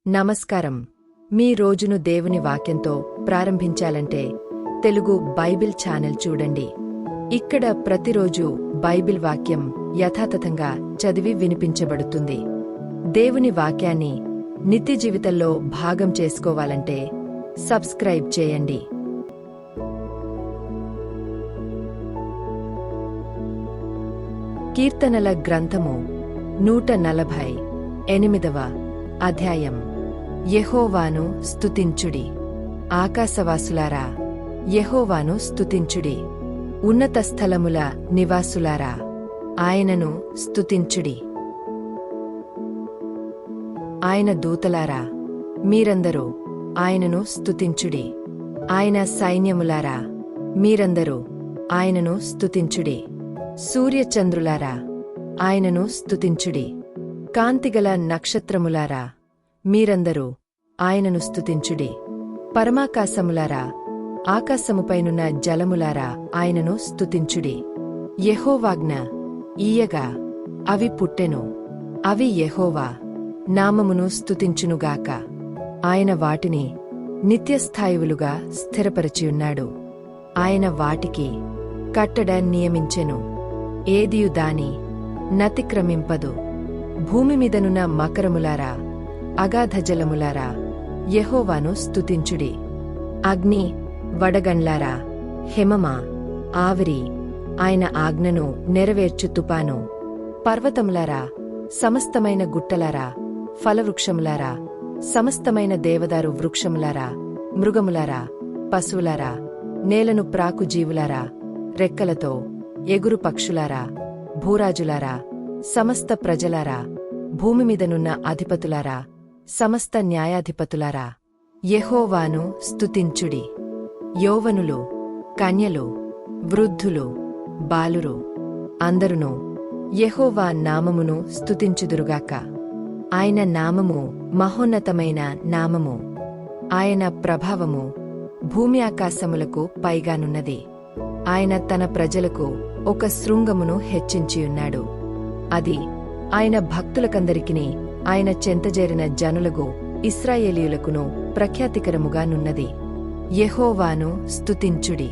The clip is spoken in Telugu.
నమస్కారం. మీ రోజును దేవుని వాక్యంతో ప్రారంభించాలంటే తెలుగు బైబిల్ ఛానల్ చూడండి. ఇక్కడ ప్రతిరోజు బైబిల్ వాక్యం యథాతథంగా చదివి వినిపించబడుతుంది. దేవుని వాక్యాన్ని నిత్య జీవితంలో భాగం చేసుకోవాలంటే సబ్స్క్రైబ్ చేయండి. కీర్తనల గ్రంథము 148వ అధ్యాయం. యెహోవాను స్తుతించుడి. ఆకాశవాసులారా, యెహోవాను స్తుతించుడి. ఉన్నత స్థలముల నివాసులారా, ఆయనను స్తుతించుడి. ఆయన దూతలారా, మీరందరూ ఆయనను స్తుతించుడి. ఆయన సైన్యములారా, మీరందరూ ఆయనను స్తుతించుడి. సూర్యచంద్రులారా, ఆయనను స్తుతించుడి. కాంతిగల నక్షత్రములారా, మీరందరూ ఆయనను స్తుతించుడి. పరమాకాశములారా, ఆకాశముపైనున్న జలములారా, ఆయనను స్తుతించుడి. యెహోవాజ్ఞ ఈయగా అవి పుట్టెను. అవి యెహోవా నామమును స్తుతించునుగాక. ఆయన వాటిని నిత్యస్థాయువులుగా స్థిరపరచియున్నాడు. ఆయన వాటికి కట్టడ నియమించెను. ఏదియు దాని నతిక్రమింపదు. భూమిమీదనున్న మకరములారా, అగాధ జలములారా, యెహోవాను స్తుతించుడి. అగ్ని వడగండ్లారా, హిమమా, ఆవిరి, ఆయన ఆజ్ఞను నెరవేర్చు తుపాను. పర్వతములారా, సమస్తమైన గుట్టలారా, ఫలవృక్షములారా, సమస్తమైన దేవదారు వృక్షములారా, మృగములారా, పశువులారా, నేలను ప్రాకు జీవులారా, రెక్కలతో ఎగురు పక్షులారా, భూరాజులారా, సమస్త ప్రజలారా, భూమిమీదనున్న అధిపతులారా, సమస్త న్యాయాధిపతులారా, యెహోవాను స్తుతించుడి. యౌవనులు, కన్యలు, వృద్ధులు, బాలురు అందరును యెహోవా నామమును స్తుతించుదురుగాక. ఆయన నామము మహోన్నతమైన నామము. ఆయన ప్రభావము భూమి ఆకాశములకు పైగానున్నది. ఆయన తన ప్రజలకు ఒక శృంగమును హెచ్చించియున్నాడు. అది ఆయన భక్తులకందరికిని ఆయన చెంతజేరిన జనులకు ఇశ్రాయేలీయులకును ప్రఖ్యాతికరముగా నున్నది. యెహోవాను స్తుతించుడి.